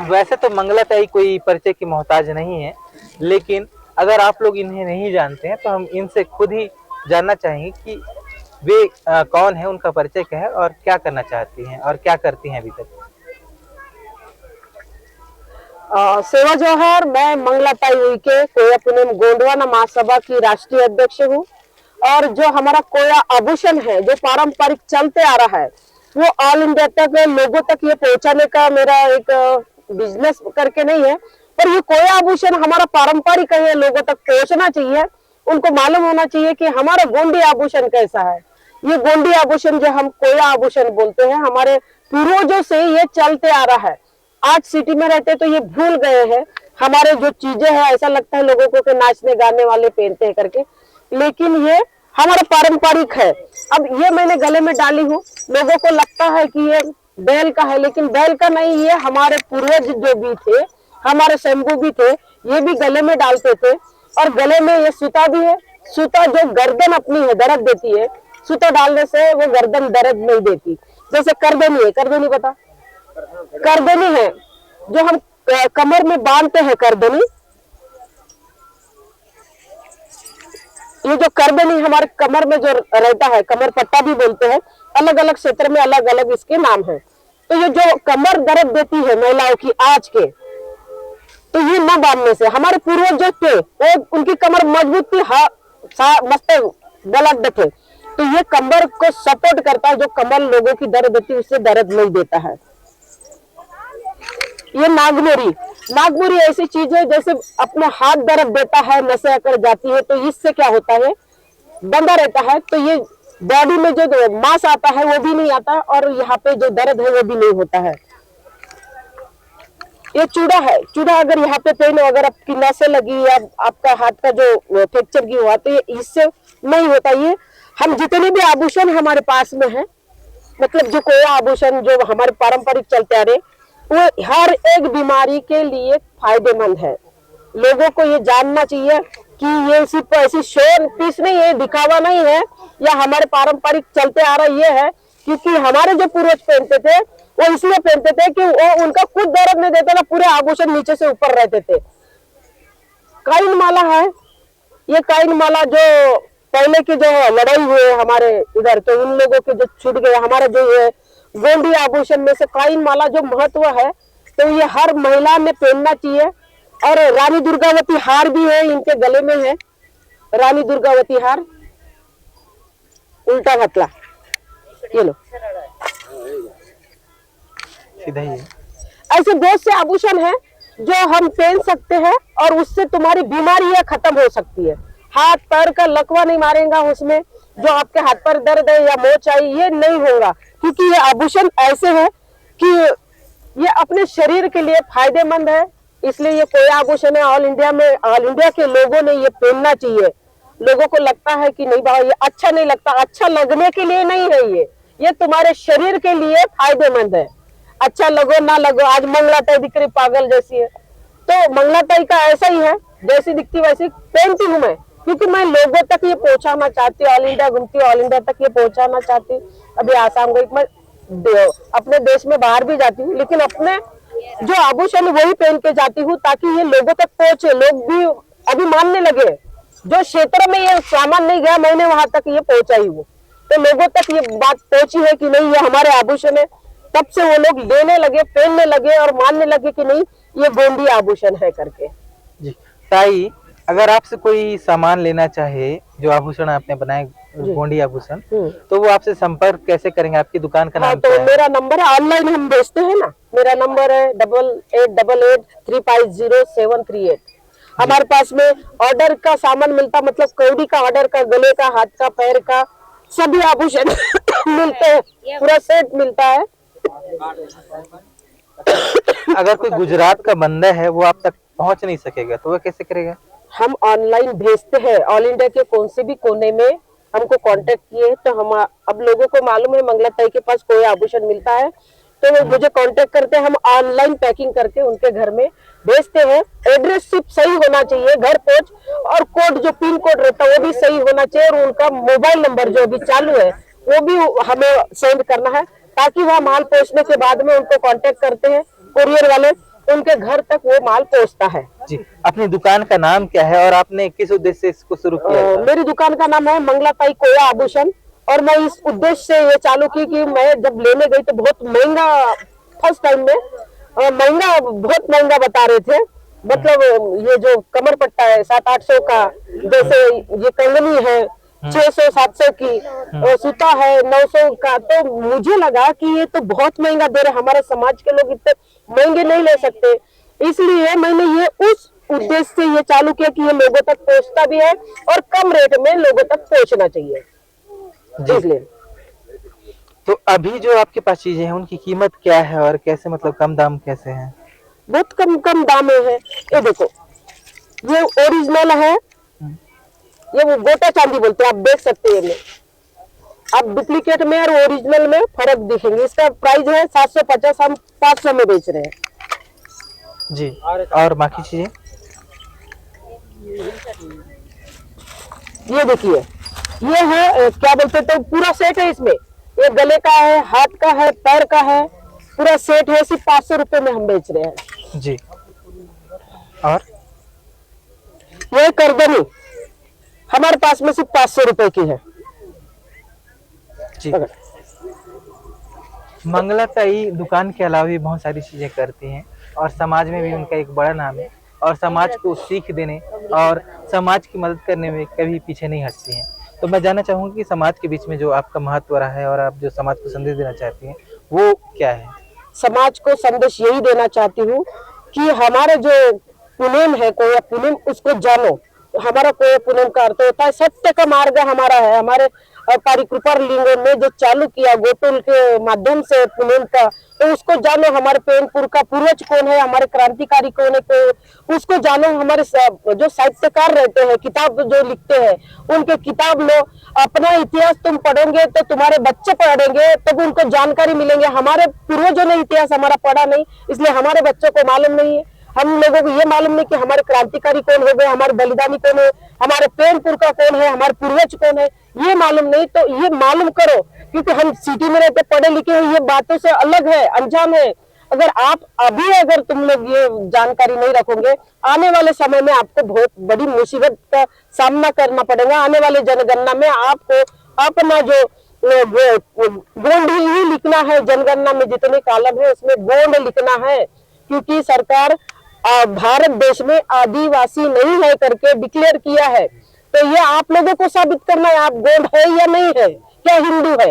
वैसे तो मंगलाताई कोई परिचय की मोहताज नहीं है, लेकिन अगर आप लोग इन्हें नहीं जानते हैं तो हम इनसे खुद ही जानना चाहेंगे कि वे कौन है, उनका परिचय क्या है और क्या करना चाहती हैं और क्या करती हैं अभी तक। सेवा जौहर, मैं मंगलाताई उइके कोया पूनम गोंडवाना महासभा की राष्ट्रीय अध्यक्ष हूँ। और जो हमारा कोया आभूषण है जो पारंपरिक चलते आ रहा है वो ऑल इंडिया तक लोगों तक ये पहुंचाने का मेरा एक बिजनेस करके नहीं है, पर ये कोया आभूषण हमारा पारंपरिक है, लोगों तक पहुंचना चाहिए। उनको मालूम होना चाहिए कि हमारा गोंडी आभूषण कैसा है। ये गोंडी आभूषण जो हम कोया आभूषण बोलते हैं, हमारे पूर्वजों से ये चलते आ रहा है। आज सिटी में रहते तो ये भूल गए हैं हमारे जो चीजें हैं। ऐसा लगता है लोगों को कि नाचने गाने वाले पहनते हैं करके, लेकिन ये हमारा पारंपरिक है। अब ये मैंने गले में डाली हूँ, लोगों को लगता है कि ये बैल का है, लेकिन बैल का नहीं, ये हमारे पूर्वज जो भी थे, हमारे शंभू भी थे, ये भी गले में डालते थे। और गले में ये सूता भी है, सूता जो गर्दन अपनी है दर्द देती है, सूता डालने से वो गर्दन दर्द नहीं देती। जैसे करदनी है, करदनी पता, करदनी है जो हम कमर में बांधते हैं करदनी। ये जो करदनी हमारे कमर में जो रहता है, कमर पट्टा भी बोलते हैं, अलग अलग क्षेत्र में अलग अलग इसके नाम है। तो ये जो कमर दर्द देती है महिलाओं की आज के, तो ये न बांधने से हमारे पूर्वज जो थे वो उनकी कमर मजबूत थी, मस्त गलत थे, तो ये कमर को सपोर्ट करता है। जो कमर लोगों की दर्द देती है उससे दर्द नहीं देता है। ये नागमोरी, नागमोरी ऐसी चीज है जैसे अपना हाथ दर्द देता है, नसें अकड़ जाती है, तो इससे क्या होता है, बंधा रहता है, तो ये बॉडी में जो मांस आता है वो भी नहीं आता और यहाँ पे जो दर्द है वो भी नहीं होता है। ये चूड़ा है, चूड़ा अगर यहाँ पे पहनो, अगर आपकी नसें लगी या आपका हाथ का जो फ्रैक्चर की हुआ तो ये इससे नहीं होता। ये हम जितने भी आभूषण हमारे पास में है, मतलब जो कोया आभूषण जो हमारे पारंपरिक चलते आ रहे, वो हर एक बीमारी के लिए फायदेमंद है। लोगों को ये जानना चाहिए कि ये सिर्फ ऐसी शोर पीस नहीं है, दिखावा नहीं है, या हमारे पारंपरिक चलते आ रहा ये है क्योंकि हमारे जो पूर्वज पहनते थे वो इसलिए पहनते थे कि वो उनका खुद दर्द नहीं देता ना, पूरे आभूषण नीचे से ऊपर रहते थे। काइन माला है, ये काइन माला जो पहले की जो लड़ाई हुई हमारे इधर, तो उन लोगों के जो छूट गए, हमारा जो ये गोंडी आभूषण में से काइन माला जो महत्व है, तो ये हर महिला ने पहनना चाहिए। और रानी दुर्गावती हार भी है, इनके गले में है रानी दुर्गावती हार, उल्टा घतला, ये लो सीधा ही। ऐसे बहुत से आभूषण है जो हम पहन सकते हैं और उससे तुम्हारी बीमारियां खत्म हो सकती है। हाथ पैर का लकवा नहीं मारेगा उसमें, जो आपके हाथ पर दर्द है या मोच आई ये नहीं होगा, क्योंकि ये आभूषण ऐसे है कि ये अपने शरीर के लिए फायदेमंद है। इसलिए ये कोया आभूषण है, ऑल इंडिया में, ऑल इंडिया के लोगों ने ये पहनना चाहिए। लोगों को लगता है कि नहीं बाबा ये अच्छा नहीं लगता, अच्छा लगने के लिए नहीं है, ये तुम्हारे शरीर के लिए फायदेमंद है। अच्छा लगो ना लगो, आज मंगलाताई दिख रही पागल जैसी है, तो मंगलाताई का ऐसा ही है, जैसी दिखती वैसी पहनती हूँ मैं, क्योंकि मैं लोगों तक ये पहुंचाना चाहती हूँ। ऑल इंडिया घूमती हूँ, ऑल इंडिया तक ये पहुंचाना चाहती हूँ। अभी आसाम गई, मैं अपने देश में बाहर भी जाती हूँ, लेकिन अपने जो आभूषण वही पहन के जाती हूँ ताकि ये लोगों तक पहुंचे, लोग भी अभी मानने लगे। जो क्षेत्र में ये सामान नहीं गया मैंने वहां तक ये पहुंचाई हूँ, तो लोगों तक ये बात पहुंची है कि नहीं ये हमारे आभूषण है। तब से वो लोग लेने लगे, पहनने लगे और मानने लगे कि नहीं ये गोंडी आभूषण है करके। जी ताई, अगर आपसे कोई सामान लेना चाहे, जो आभूषण आपने बनाए गोंडी आभूषण, तो वो आपसे संपर्क कैसे करेंगे? आपकी दुकान का नाम तो मेरा नंबर है, ऑनलाइन हम बेचते हैं ना, मेरा नंबर है 8888350738। हमारे पास में ऑर्डर का सामान मिलता, मतलब कौड़ी का ऑर्डर का, गले का, हाथ का, पैर का, सभी आभूषण मिलते हैं, पूरा सेट मिलता है। अगर कोई गुजरात का बंदा है वो आप तक पहुंच नहीं सकेगा तो वह कैसे करेगा? हम ऑनलाइन भेजते हैं, ऑल इंडिया के कौन से भी कोने में हमको कांटेक्ट किए, तो हम अब लोगों को मालूम है मंगलाताई के पास कोई आभूषण मिलता है तो वो मुझे कांटेक्ट करते हैं, हम ऑनलाइन पैकिंग करके उनके घर में भेजते हैं। एड्रेस सिर्फ सही होना चाहिए, घर पहुंच, और कोड जो पिन कोड रहता है वो भी सही होना चाहिए, और उनका मोबाइल नंबर जो अभी चालू है वो भी हमें सेंड करना है, ताकि वह माल पहुंचने के बाद में उनको कांटेक्ट करते हैं कुरियर वाले, उनके घर तक वो माल पहुंचता है। जी, अपनी दुकान का नाम क्या है और आपने किस उद्देश्य से इसको शुरू किया था? मेरी दुकान का नाम है मंगलाताई कोया आभूषण, और मैं इस उद्देश्य से ये चालू की कि मैं जब लेने गई तो बहुत महंगा, फर्स्ट टाइम में महंगा, बहुत महंगा बता रहे थे। मतलब ये जो कमर पट्टा है 700-800 का, जैसे ये कंगनी है 600-700 की, और सूता है 900 का, तो मुझे लगा कि ये तो बहुत महंगा दे रहे, हमारे समाज के लोग इतने महंगे नहीं ले सकते। इसलिए मैंने ये उस उद्देश्य से ये चालू किया कि ये लोगों तक पहुंचता भी है और कम रेट में लोगों तक पहुंचना चाहिए, इसलिए। तो अभी जो आपके पास चीजें हैं उनकी कीमत क्या है और कैसे, मतलब कम दाम कैसे हैं? बहुत कम कम दाम में है। ये देखो, ये ओरिजिनल है, ये वो गोटा चांदी बोलते हैं, आप देख सकते हैं। आप डुप्लीकेट में और ओरिजिनल में फर्क दिखेंगे। इसका प्राइस है 750, हम 500 में बेच रहे हैं जी। और बाकी चीजें? ये देखिए, ये है क्या बोलते हैं, तो पूरा सेट है इसमें। ये गले का है, हाथ का है, पैर का है, पूरा सेट है। सिर्फ 500 रुपए में हम बेच रहे हैं जी। और ये करदनी हमारे पास में सिर्फ 500 रुपए की है जी। मंगलाताई दुकान के अलावा भी बहुत सारी चीजें करती हैं और समाज में भी उनका एक बड़ा नाम है, और समाज को सीख देने और समाज की मदद करने में कभी पीछे नहीं हटती हैं। तो मैं जानना चाहूंगा कि समाज के बीच में जो आपका महत्व रहा है और आप जो समाज को संदेश देना चाहती हैं वो क्या है? समाज को संदेश यही देना चाहती हूँ कि हमारे जो पुनेम है, कोया पुनेम, उसको जानो। हमारा कोया पुनेम का अर्थ होता है सत्य का मार्ग हमारा है। हमारे पारिकृपा लिंगों ने जो चालू किया गोटुल के माध्यम से पुनेम का, तो उसको जानो। हमारे पेनपुर का पूर्वज कौन है, हमारे क्रांतिकारी कौन है, तो उसको जानो। हमारे जो साहित्यकार रहते हैं, किताब जो लिखते हैं, उनके किताब लो। अपना इतिहास तुम पढ़ोगे तो तुम्हारे बच्चे पढ़ेंगे, तब उनको जानकारी मिलेंगे। हमारे पूर्वजों ने इतिहास हमारा पढ़ा नहीं, इसलिए हमारे बच्चों को मालूम नहीं है। हम लोगों को ये मालूम नहीं कि हमारे क्रांतिकारी कौन हो गए, हमारे बलिदानी कौन है, हमारे पेनपुर का कौन है, हमारे पूर्वज कौन है, ये मालूम नहीं। तो ये मालूम करो, क्योंकि हम सिटी में रहते, पढ़े लिखे हैं, ये बातों से अलग है, अनजान है। अगर आप अगर तुम लोग ये जानकारी नहीं रखोगे, आने वाले समय में आपको बहुत बड़ी मुसीबत का सामना करना पड़ेगा। आने वाले जनगणना में आपको अपना जो गोंड ही लिखना है। जनगणना में जितने कॉलम है उसमें गोंड लिखना है, क्योंकि सरकार भारत देश में आदिवासी नहीं है करके डिक्लेयर किया है। तो ये आप लोगों को साबित करना है, आप गोंड है या नहीं है, क्या हिंदू है,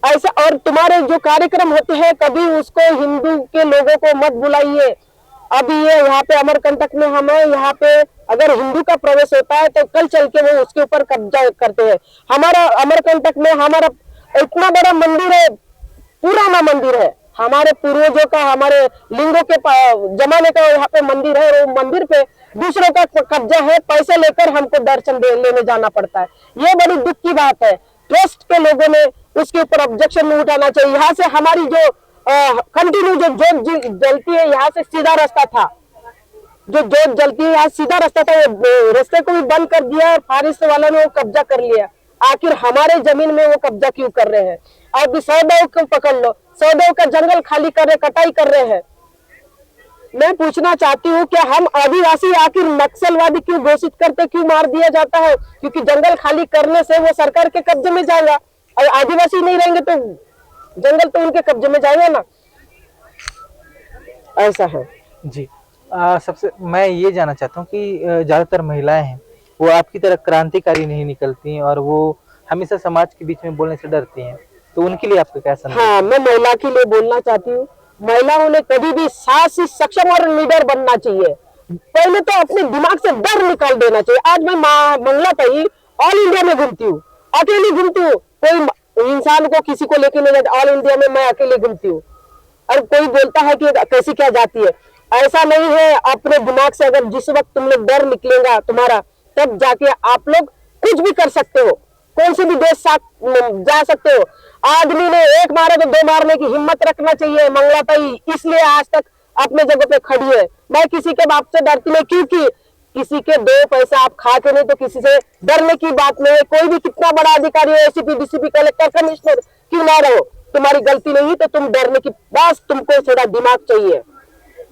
ऐसा। और तुम्हारे जो कार्यक्रम होते हैं, कभी उसको हिंदू के लोगों को मत बुलाइए। अभी ये यहाँ पे अमरकंटक में हम है, यहाँ पे अगर हिंदू का प्रवेश होता है तो कल चल के वो उसके ऊपर कब्जा करते हैं। हमारा अमरकंटक में हमारा इतना बड़ा मंदिर है, पुराना मंदिर है, हमारे पूर्वजों का, हमारे लिंगों के जमाने का यहाँ पे मंदिर है। वो मंदिर पे दूसरों का कब्जा है, पैसे लेकर हमको दर्शन लेने जाना पड़ता है। ये बड़ी दुख की बात है। ट्रस्ट के लोगों ने उसके ऊपर ऑब्जेक्शन नहीं उठाना चाहिए। यहाँ से हमारी जो कंटिन्यू जो जोत जलती है, यहाँ से सीधा रास्ता था, जो जोत जलती है यहाँ सीधा रास्ता था, वो रास्ते को भी बंद कर दिया और फॉरेस्ट वालों ने वो कब्जा कर लिया। आखिर हमारे जमीन में वो कब्जा क्यों कर रहे हैं? आप भी 100 को पकड़ लो, 100 का जंगल खाली कर रहे, कटाई कर रहे हैं। मैं पूछना चाहती हूँ, क्या हम आदिवासी आखिर नक्सलवादी क्यों घोषित करते, क्यों मार दिया जाता है? क्योंकि जंगल खाली करने से वो सरकार के कब्जे में जाएगा, और आदिवासी नहीं रहेंगे तो जंगल तो उनके कब्जे में जाएगा ना, ऐसा है जी। सबसे मैं ये जानना चाहता हूँ कि ज्यादातर महिलाएं हैं वो आपकी तरह क्रांतिकारी नहीं निकलती और वो हमेशा समाज के बीच में बोलने से डरती हैं, तो उनके लिए आपका क्या संदेश? हाँ, मैं महिला के लिए बोलना चाहती हूँ, महिलाओं ने कभी भी साहसी, सक्षम और लीडर बनना चाहिए। पहले तो अपने दिमाग से डर निकाल देना चाहिए। आज मैं मंगलाताई ऑल इंडिया में घूमती हूँ, अकेली घूमती हूँ, कोई इंसान को किसी को लेके नहीं जाता। ऑल इंडिया में मैं अकेले घूमती हूँ, और कोई बोलता है कि कैसी क्या जाती है, ऐसा नहीं है। अपने दिमाग से अगर जिस वक्त तुम लोग डर निकलेगा तुम्हारा, तब जाके आप लोग कुछ भी कर सकते हो, कौन से भी देश साथ जा सकते हो। आदमी ने एक मारे तो 2 मारने की हिम्मत रखना चाहिए। मंगलाताई इसलिए आज तक अपने जगह पे खड़ी है। मैं किसी के बाप से डरती नहीं, क्योंकि किसी के 2 पैसा आप खा के नहीं, तो किसी से डरने की बात नहीं है। कोई भी कितना बड़ा अधिकारी हो, एसीपी, डीसीपी, कलेक्टर, कमिश्नर क्यों ना रहो, तुम्हारी गलती नहीं तो तुम डरने की, बस तुमको थोड़ा दिमाग चाहिए।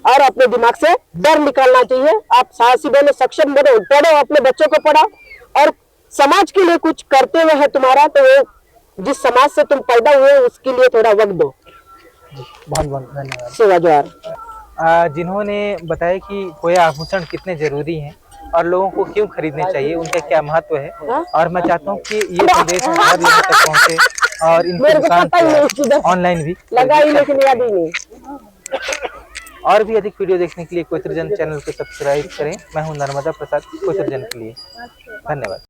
और अपने दिमाग से डर निकालना चाहिए। आप साहसी बनो, सक्षम बनो, पढ़ो, अपने बच्चों को पढ़ाओ और समाज के लिए कुछ करते हुए है तुम्हारा, तो वो जिस समाज से तुम पैदा हुए उसके लिए थोड़ा वक्त दो। बहुत बहुत धन्यवाद। सेवा जोहार। जिन्होंने बताया कि खोया आभूषण कितने जरूरी हैं और लोगों को क्यों खरीदने चाहिए, उनका क्या महत्व है, और मैं चाहता हूँ कि ये संदेश हर लोगों तक पहुँचे और इनकी मेरे को दुकान पता ही नहीं किधर ऑनलाइन भी लगा ही, लेकिन याद ही नहीं। और भी अधिक वीडियो देखने के लिए कोयतरजन चैनल को सब्सक्राइब करें। मैं हूं नर्मदा प्रसाद, कोयतरजन के लिए। धन्यवाद।